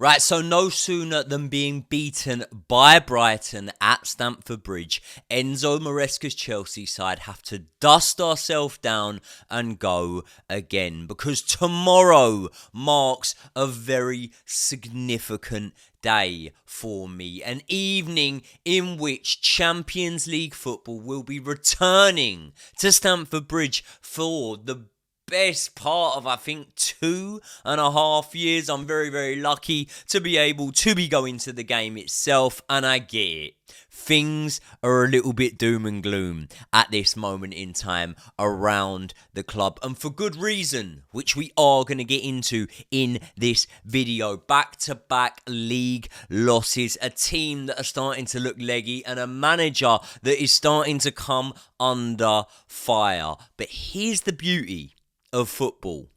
Right, so no sooner than being beaten by Brighton at Stamford Bridge, Enzo Maresca's Chelsea side have to dust ourselves down and go again, because tomorrow marks a very significant day for me. An evening in which Champions League football will be returning to Stamford Bridge for the best part of, I think, 2.5 years. I'm very, very lucky to be able to be going to the game itself, and I get it. Things are a little bit doom and gloom at this moment in time around the club, and for good reason, which we are going to get into in this video. Back-to-back league losses, a team that are starting to look leggy, and a manager that is starting to come under fire. But here's the beauty of football.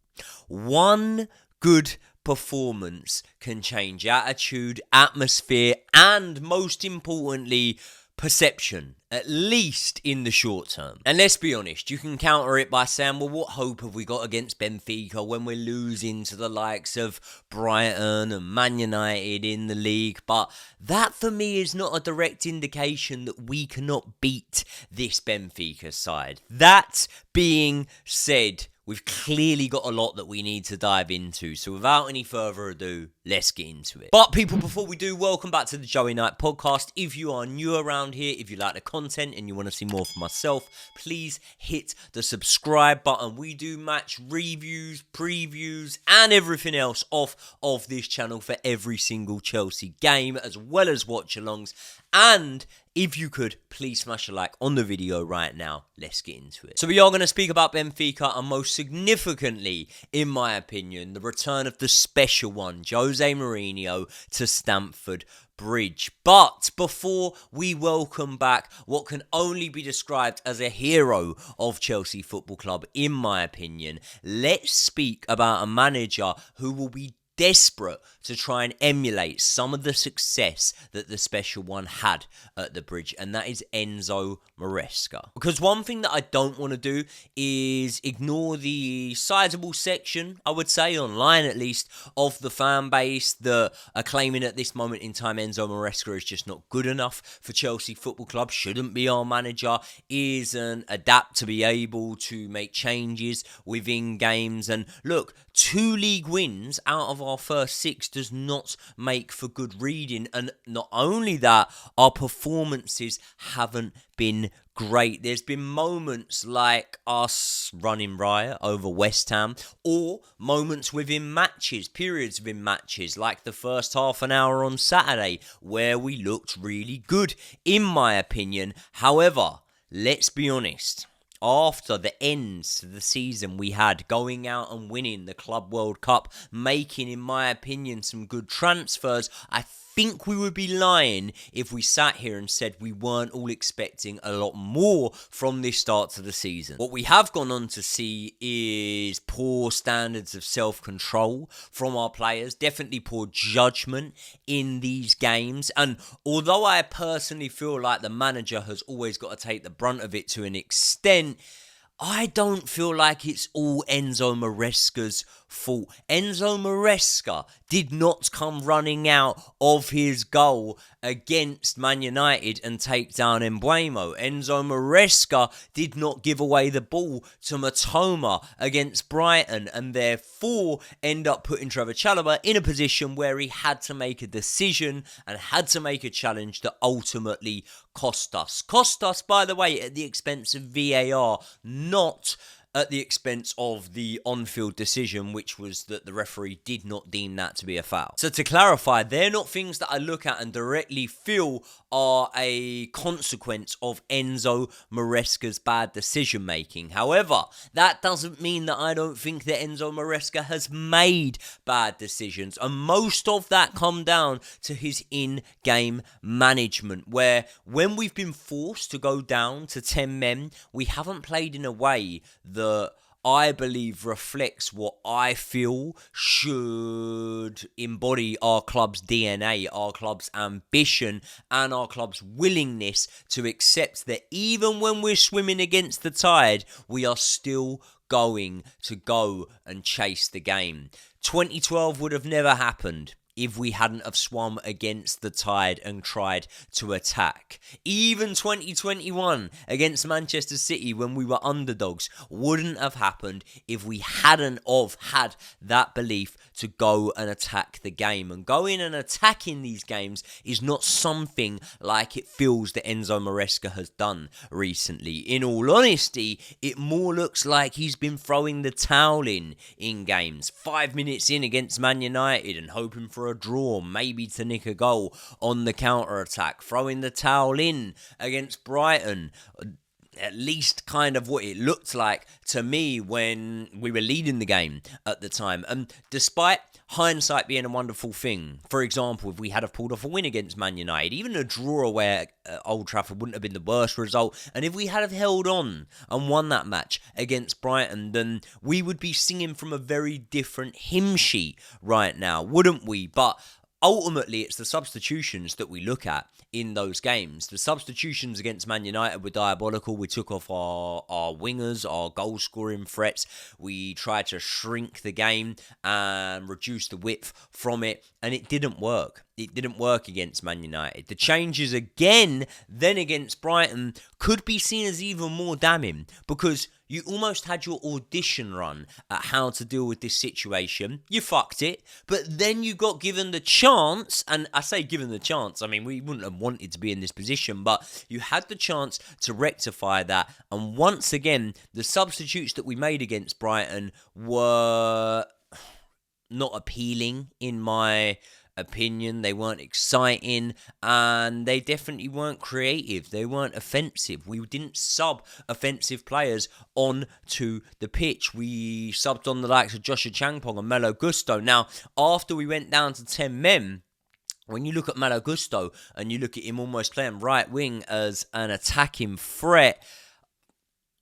One good performance can change attitude, atmosphere, and most importantly, perception, at least in the short term. And let's be honest, you can counter it by saying, well, what hope have we got against Benfica when we're losing to the likes of Brighton and Man United in the league? But that for me is not a direct indication that we cannot beat this Benfica side. That being said, we've clearly got a lot that we need to dive into. So without any further ado, let's get into it. But people, before we do, welcome back to the Joey Knight podcast. If you are new around here, if you like the content and you want to see more from myself, please hit the subscribe button. We do match reviews, previews, and everything else off of this channel for every single Chelsea game, as well as watch-alongs. And if you could, please smash a like on the video right now. Let's get into it. So we are going to speak about Benfica, and most significantly, in my opinion, the return of the special one, Jose Mourinho, to Stamford Bridge. But before we welcome back what can only be described as a hero of Chelsea Football Club, in my opinion, let's speak about a manager who will be desperate to try and emulate some of the success that the special one had at the Bridge, and that is Enzo Maresca. Because one thing that I don't want to do is ignore the sizable section, I would say, online at least, of the fan base that are claiming at this moment in time Enzo Maresca is just not good enough for Chelsea Football Club, shouldn't be our manager, isn't adapt to be able to make changes within games. And look, 2 league wins out of our first 6 does not make for good reading, and not only that, our performances haven't been great. There's been moments like us running riot over West Ham, or moments within matches, periods within matches, like the first half an hour on Saturday, where we looked really good, in my opinion. However, let's be honest, after the ends to the season we had, going out and winning the Club World Cup, making, in my opinion, some good transfers, I think we would be lying if we sat here and said we weren't all expecting a lot more from this start to the season. What we have gone on to see is poor standards of self-control from our players, definitely poor judgment in these games, and although I personally feel like the manager has always got to take the brunt of it to an extent, I don't feel like it's all Enzo Maresca's fault. Enzo Maresca did not come running out of his goal against Man United and take down Embuemo. Enzo Maresca did not give away the ball to Matoma against Brighton, and therefore end up putting Trevor Chalobah in a position where he had to make a decision and had to make a challenge that ultimately cost us. Cost us, by the way, at the expense of VAR, not at the expense of the on-field decision, which was that the referee did not deem that to be a foul. So to clarify, they're not things that I look at and directly feel are a consequence of Enzo Maresca's bad decision-making. However, that doesn't mean that I don't think that Enzo Maresca has made bad decisions, and most of that come down to his in-game management, where when we've been forced to go down to 10 men, we haven't played in a way that I believe reflects what I feel should embody our club's DNA, our club's ambition, and our club's willingness to accept that even when we're swimming against the tide, we are still going to go and chase the game. 2012 would have never happened if we hadn't have swum against the tide and tried to attack. Even 2021 against Manchester City when we were underdogs wouldn't have happened if we hadn't have had that belief to go and attack the game. And going and attacking these games is not something like it feels that Enzo Maresca has done recently. In all honesty, it more looks like he's been throwing the towel in games. 5 minutes in against Man United and hoping for a draw, maybe to nick a goal on the counter-attack, throwing the towel in against Brighton. At least kind of what it looked like to me when we were leading the game at the time. And despite hindsight being a wonderful thing, for example, if we had have pulled off a win against Man United, even a draw away at Old Trafford wouldn't have been the worst result. And if we had have held on and won that match against Brighton, then we would be singing from a very different hymn sheet right now, wouldn't we? But ultimately, it's the substitutions that we look at in those games. The substitutions against Man United were diabolical. We took off our wingers, our goal-scoring threats. We tried to shrink the game and reduce the width from it, and it didn't work. It didn't work against Man United. The changes again, then against Brighton, could be seen as even more damning because you almost had your audition run at how to deal with this situation. You fucked it, but then you got given the chance, and I say given the chance, I mean, we wouldn't have wanted to be in this position, but you had the chance to rectify that, and once again, the substitutes that we made against Brighton were not appealing in my opinion. They weren't exciting, and they definitely weren't creative. They weren't offensive. We didn't sub offensive players onto the pitch. We subbed on the likes of Joshua Changpong and Malo Gusto. Now, after we went down to 10 men, when you look at Malo Gusto and you look at him almost playing right wing as an attacking threat,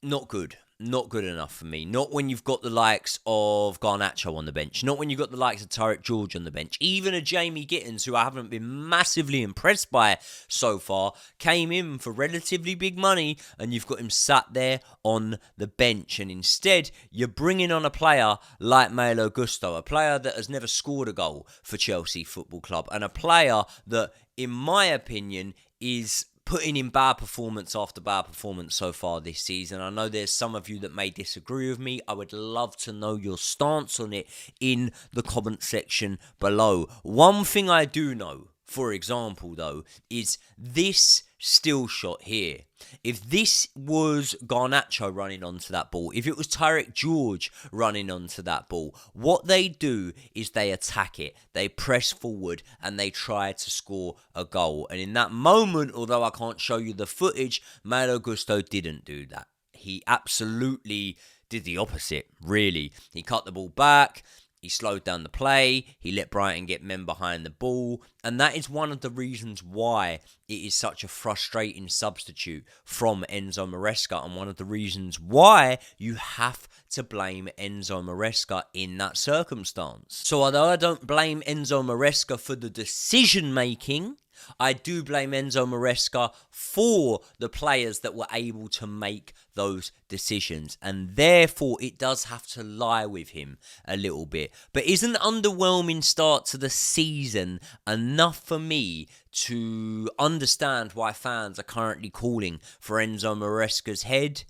not good. Not good enough for me. Not when you've got the likes of Garnacho on the bench. Not when you've got the likes of Tarek George on the bench. Even a Jamie Gittins, who I haven't been massively impressed by so far, came in for relatively big money, and you've got him sat there on the bench. And instead, you're bringing on a player like Malo Gusto, a player that has never scored a goal for Chelsea Football Club, and a player that, in my opinion, is putting in bad performance after bad performance so far this season. I know there's some of you that may disagree with me. I would love to know your stance on it in the comment section below. One thing I do know, for example, though, is this still shot here. If this was Garnacho running onto that ball, if it was Tarek George running onto that ball, what they do is they attack it, they press forward, and they try to score a goal. And in that moment, although I can't show you the footage, Malo Gusto didn't do that. He absolutely did the opposite, really. He cut the ball back, he slowed down the play, he let Brighton get men behind the ball, and that is one of the reasons why it is such a frustrating substitute from Enzo Maresca, and one of the reasons why you have to blame Enzo Maresca in that circumstance. So although I don't blame Enzo Maresca for the decision making, I do blame Enzo Maresca for the players that were able to make those decisions, and therefore it does have to lie with him a little bit. But isn't an underwhelming start to the season enough for me to understand why fans are currently calling for Enzo Maresca's head?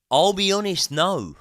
I'll be honest, no.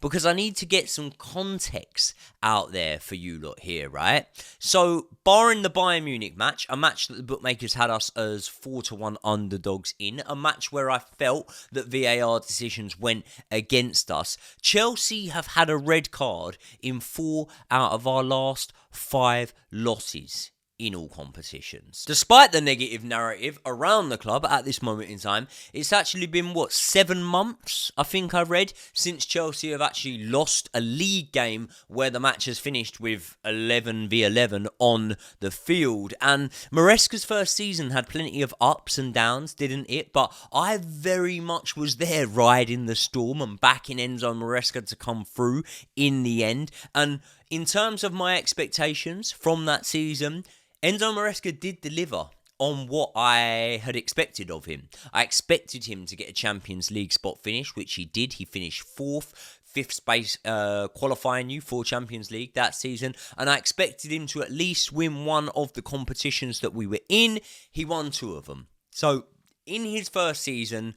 Because I need to get some context out there for you lot here, right? So, barring the Bayern Munich match, a match that the bookmakers had us as 4-1 underdogs in, a match where I felt that VAR decisions went against us, Chelsea have had a red card in 4 out of our last 5 losses in all competitions. Despite the negative narrative around the club at this moment in time, it's actually been, 7 months, I think I read, since Chelsea have actually lost a league game where the match has finished with 11v11 on the field. And Maresca's first season had plenty of ups and downs, didn't it? But I very much was there riding the storm and backing Enzo Maresca to come through in the end. And in terms of my expectations from that season, Enzo Maresca did deliver on what I had expected of him. I expected him to get a Champions League spot finish, which he did. He finished 4th, fifth space qualifying you for Champions League that season, and I expected him to at least win one of the competitions that we were in. He won two of them. So, in his first season,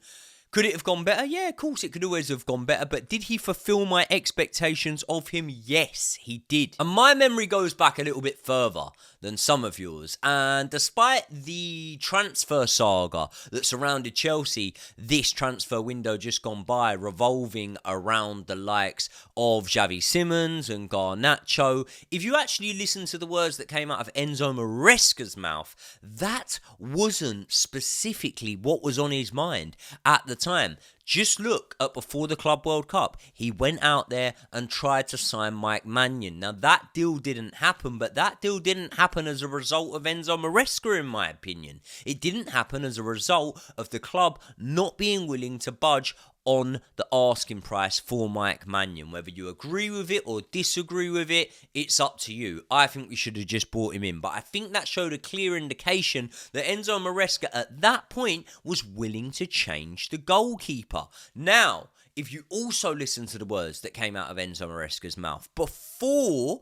could it have gone better? Yeah, of course it could always have gone better, but did he fulfill my expectations of him? Yes, he did. And my memory goes back a little bit further than some of yours, and despite the transfer saga that surrounded Chelsea, this transfer window just gone by, revolving around the likes of Xavi Simons and Garnacho, if you actually listen to the words that came out of Enzo Maresca's mouth, that wasn't specifically what was on his mind at the time. Just look at before the Club World Cup. He went out there and tried to sign Mike Maignan. Now, that deal didn't happen, but that deal didn't happen as a result of Enzo Maresca, in my opinion. It didn't happen as a result of the club not being willing to budge on the asking price for Mike Maignan. Whether you agree with it or disagree with it, it's up to you. I think we should have just brought him in. But I think that showed a clear indication that Enzo Maresca at that point was willing to change the goalkeeper. Now, if you also listen to the words that came out of Enzo Maresca's mouth before,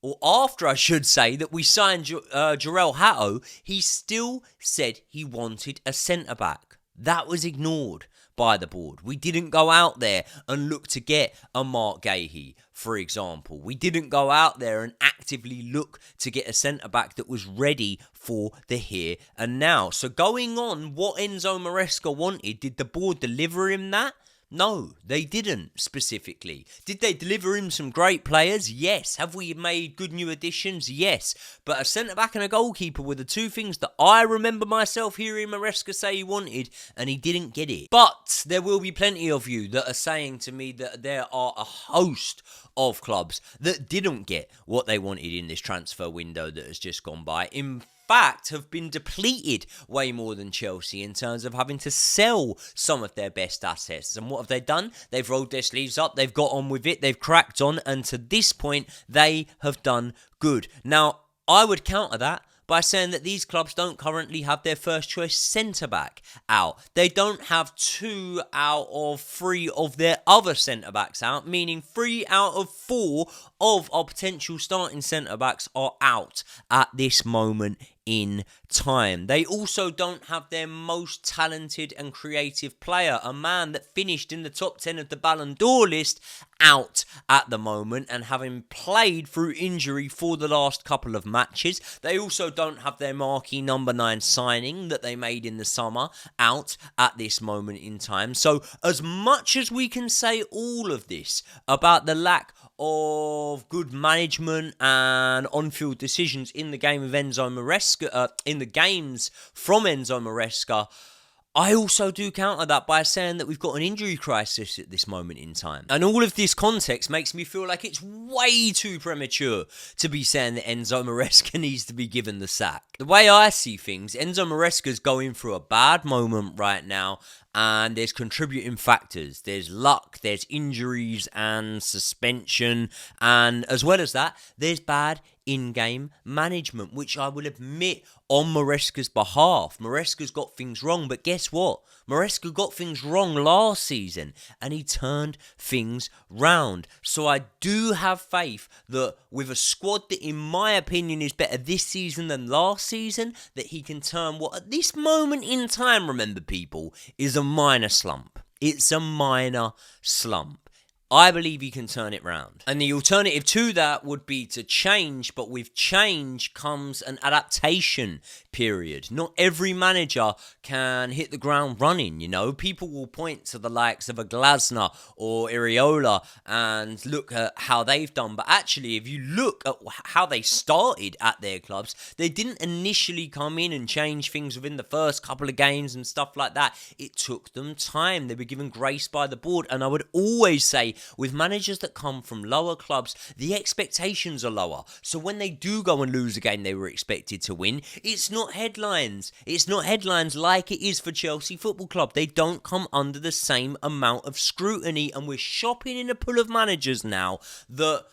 or after I should say, that we signed Jarell Hatto, he still said he wanted a centre-back. That was ignored by the board. We didn't go out there and look to get a Mark Gahey, for example. We didn't go out there and actively look to get a centre-back that was ready for the here and now. So going on what Enzo Maresca wanted, did the board deliver him that? No, they didn't specifically. Did they deliver him some great players? Yes. Have we made good new additions? Yes. But a centre-back and a goalkeeper were the two things that I remember myself hearing Maresca say he wanted, and he didn't get it. But there will be plenty of you that are saying to me that there are a host of clubs that didn't get what they wanted in this transfer window that has just gone by. In fact, have been depleted way more than Chelsea in terms of having to sell some of their best assets. And what have they done? They've rolled their sleeves up, they've got on with it, they've cracked on, and to this point, they have done good. Now, I would counter that by saying that these clubs don't currently have their first choice centre-back out. They don't have 2 out of 3 of their other centre-backs out, meaning 3 out of 4 of our potential starting centre-backs are out at this moment in time. They also don't have their most talented and creative player, a man that finished in the top 10 of the Ballon d'Or list, out at the moment and having played through injury for the last couple of matches. They also don't have their marquee number 9 signing that they made in the summer out at this moment in time. So as much as we can say all of this about the lack of good management and on-field decisions in the game of Enzo Maresca, in the games from Enzo Maresca, I also do counter that by saying that we've got an injury crisis at this moment in time. And all of this context makes me feel like it's way too premature to be saying that Enzo Maresca needs to be given the sack. The way I see things, Enzo Maresca's going through a bad moment right now, and there's contributing factors. There's luck, there's injuries and suspension, and as well as that, there's bad in-game management, which I will admit on Maresca's behalf. Maresca's got things wrong, but guess what? Maresca got things wrong last season, and he turned things round. So I do have faith that with a squad that, in my opinion, is better this season than last season, that he can turn what at this moment in time, remember people, is a minor slump. It's a minor slump. I believe he can turn it round. And the alternative to that would be to change, but with change comes an adaptation period. Not every manager can hit the ground running, you know. People will point to the likes of a Glasner or Iriola and look at how they've done. But actually, if you look at how they started at their clubs, they didn't initially come in and change things within the first couple of games and stuff like that. It took them time. They were given grace by the board. And I would always say, with managers that come from lower clubs, the expectations are lower. So when they do go and lose a game they were expected to win, it's not headlines. It's not headlines like it is for Chelsea Football Club. They don't come under the same amount of scrutiny, and we're shopping in a pool of managers now that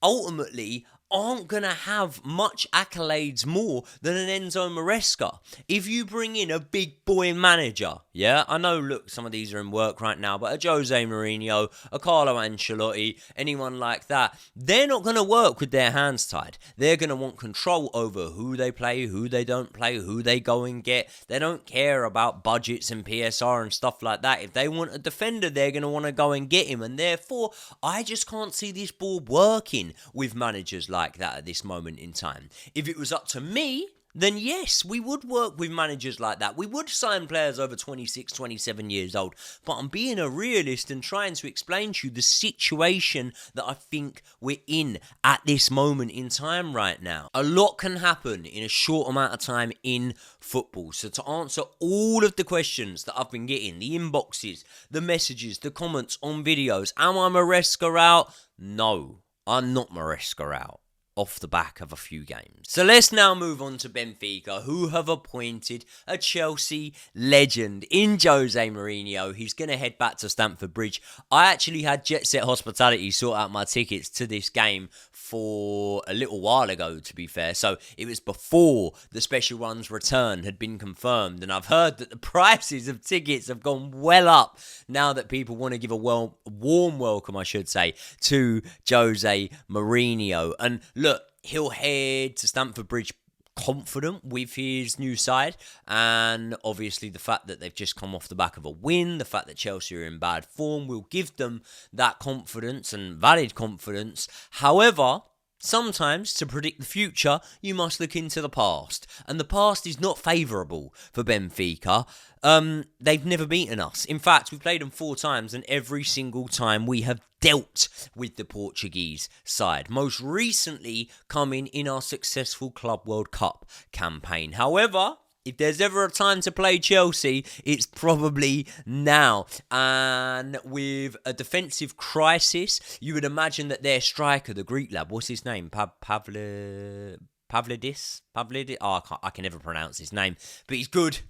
ultimately aren't going to have much accolades more than an Enzo Maresca. If you bring in a big boy manager, yeah, I know, look, some of these are in work right now, but a Jose Mourinho, a Carlo Ancelotti, anyone like that, they're not going to work with their hands tied. They're going to want control over who they play, who they don't play, who they go and get. They don't care about budgets and PSR and stuff like that. If they want a defender, they're going to want to go and get him, and therefore, I just can't see this board working with managers like that at this moment in time. If it was up to me, then yes, we would work with managers like that. We would sign players over 26, 27 years old. But I'm being a realist and trying to explain to you the situation that I think we're in at this moment in time right now. A lot can happen in a short amount of time in football. So to answer all of the questions that I've been getting, the inboxes, the messages, the comments on videos, am I Maresca out? No, I'm not Maresca out. Off the back of a few games. So let's now move on to Benfica, who have appointed a Chelsea legend in Jose Mourinho. He's going to head back to Stamford Bridge. I actually had Jet Set Hospitality sort out my tickets to this game for a little while ago, to be fair. So it was before the special one's return had been confirmed. And I've heard that the prices of tickets have gone well up now that people want to give a warm welcome, I should say, to Jose Mourinho. And look, he'll head to Stamford Bridge confident with his new side, and obviously the fact that they've just come off the back of a win, the fact that Chelsea are in bad form will give them that confidence and valid confidence. However, sometimes, to predict the future, you must look into the past. And the past is not favourable for Benfica. They've never beaten us. In fact, we've played them 4 times, and every single time we have dealt with the Portuguese side. Most recently coming in our successful Club World Cup campaign. However, if there's ever a time to play Chelsea, it's probably now. And with a defensive crisis, you would imagine that their striker, the Greek lad, what's his name? Pavlidis? Oh, I can never pronounce his name. But he's good.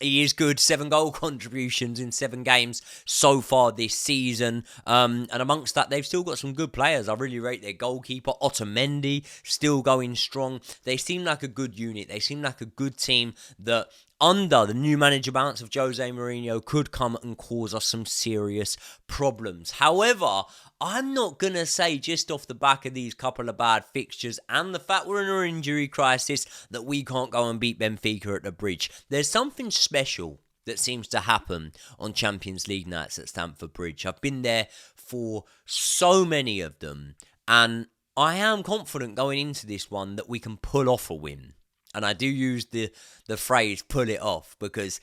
He is good. 7 goal contributions in 7 games so far this season. And amongst that, they've still got some good players. I really rate their goalkeeper, Otamendi, still going strong. They seem like a good unit. They seem like a good team that, under the new manager bounce of Jose Mourinho, could come and cause us some serious problems. However, I'm not going to say just off the back of these couple of bad fixtures and the fact we're in an injury crisis that we can't go and beat Benfica at the Bridge. There's something special that seems to happen on Champions League nights at Stamford Bridge. I've been there for so many of them, and I am confident going into this one that we can pull off a win. And I do use the phrase pull it off, because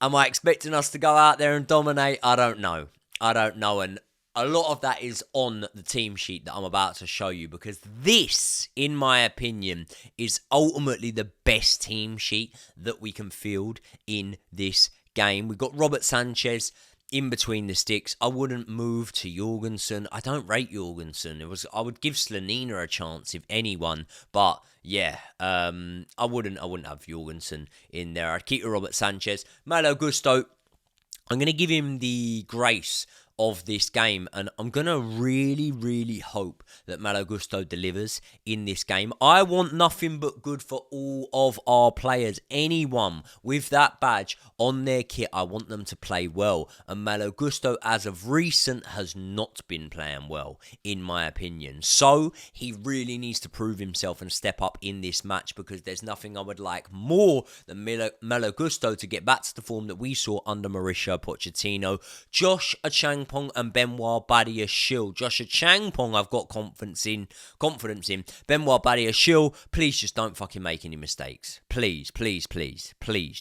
am I expecting us to go out there and dominate? I don't know. And a lot of that is on the team sheet that I'm about to show you, because this, in my opinion, is ultimately the best team sheet that we can field in this game. We've got Robert Sanchez in between the sticks. I wouldn't move to Jorgensen. I don't rate Jorgensen. I would give Slanina a chance, if anyone, but yeah, I wouldn't have Jorgensen in there. I'd keep Robert Sanchez. Malo Gusto, I'm going to give him the grace of this game, and I'm going to really, really hope that Malo Gusto delivers in this game. I want nothing but good for all of our players. Anyone with that badge on their kit, I want them to play well, and Malo Gusto, as of recent, has not been playing well, in my opinion. So, he really needs to prove himself and step up in this match, because there's nothing I would like more than Malo Gusto to get back to the form that we saw under Mauricio Pochettino. Josh Achampong and Benoit Badiashile. Josh Achampong, I've got confidence in. Benoit Badiashile, please just don't fucking make any mistakes. Please.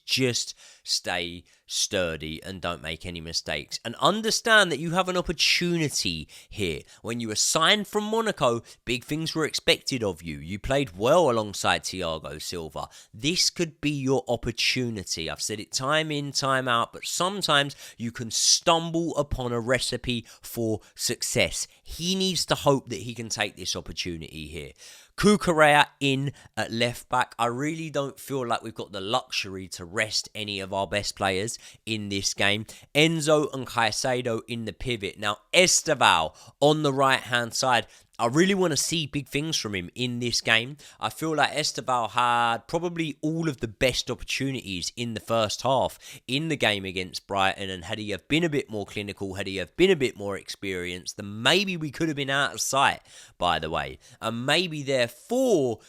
Just stay sturdy and don't make any mistakes. And understand that you have an opportunity here. When you were signed from Monaco, big things were expected of you. You played well alongside Thiago Silva. This could be your opportunity. I've said it time in, time out, but sometimes you can stumble upon a recipe for success. He needs to hope that he can take this opportunity here. Cucurella in at left back. I really don't feel like we've got the luxury to rest any of our best players in this game. Enzo and Caicedo in the pivot. Now, Esteval on the right-hand side. I really want to see big things from him in this game. I feel like Esteval had probably all of the best opportunities in the first half in the game against Brighton, and had he have been a bit more clinical, had he have been a bit more experienced, then maybe we could have been out of sight, by the way. And maybe, therefore,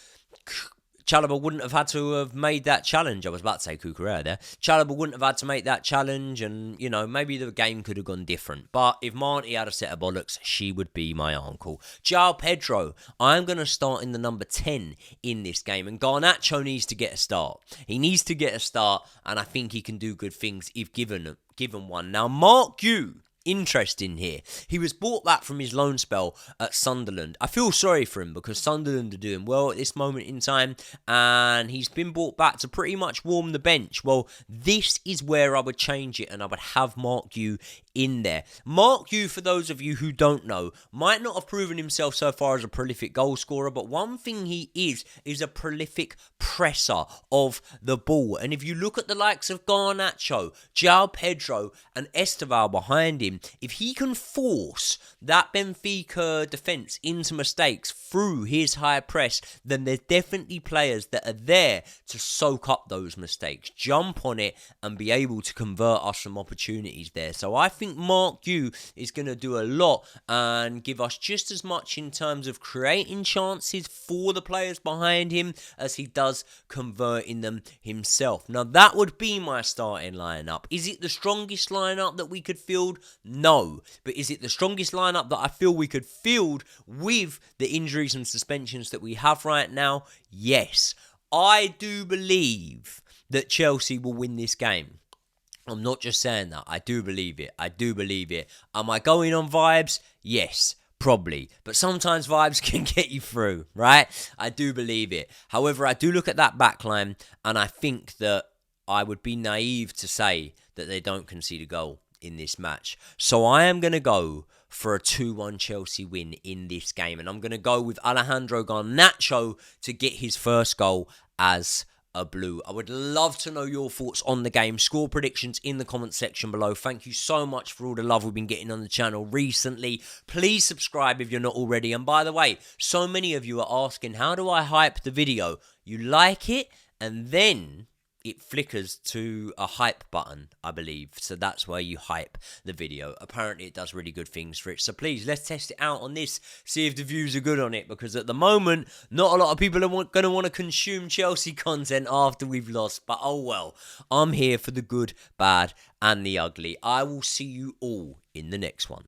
Chalobah wouldn't have had to have made that challenge. I was about to say Cucurella there. Chalobah wouldn't have had to make that challenge, and, you know, maybe the game could have gone different. But if Marty had a set of bollocks, she would be my uncle. João Pedro, I'm going to start in the number 10 in this game, and Garnacho needs to get a start. He needs to get a start, and I think he can do good things if given one. Now, Mark Yu, interesting here. He was brought back from his loan spell at Sunderland. I feel sorry for him because Sunderland are doing well at this moment in time, and he's been brought back to pretty much warm the bench. Well, this is where I would change it, and I would have Mark Yu in there. Mark Yu, for those of you who don't know, might not have proven himself so far as a prolific goal scorer, but one thing he is a prolific presser of the ball. And if you look at the likes of Garnacho, João Pedro, and Esteval behind him, if he can force that Benfica defence into mistakes through his high press, then there's definitely players that are there to soak up those mistakes, jump on it, and be able to convert us some opportunities there. So I think Mark Yu is going to do a lot and give us just as much in terms of creating chances for the players behind him as he does converting them himself. Now, that would be my starting lineup. Is it the strongest lineup that we could field? No. But is it the strongest lineup that I feel we could field with the injuries and suspensions that we have right now? Yes. I do believe that Chelsea will win this game. I'm not just saying that. I do believe it. I do believe it. Am I going on vibes? Yes. Probably. But sometimes vibes can get you through, right? I do believe it. However, I do look at that backline, and I think that I would be naive to say that they don't concede a goal in this match. So I am going to go for a 2-1 Chelsea win in this game. And I'm going to go with Alejandro Garnacho to get his first goal as a blue. I would love to know your thoughts on the game. Score predictions in the comment section below. Thank you so much for all the love we've been getting on the channel recently. Please subscribe if you're not already. And by the way, so many of you are asking, how do I hype the video? You like it, and then it flickers to a hype button, I believe. So that's where you hype the video. Apparently it does really good things for it. So please, let's test it out on this. See if the views are good on it. Because at the moment, not a lot of people are going to want to consume Chelsea content after we've lost. But oh well. I'm here for the good, bad, and the ugly. I will see you all in the next one.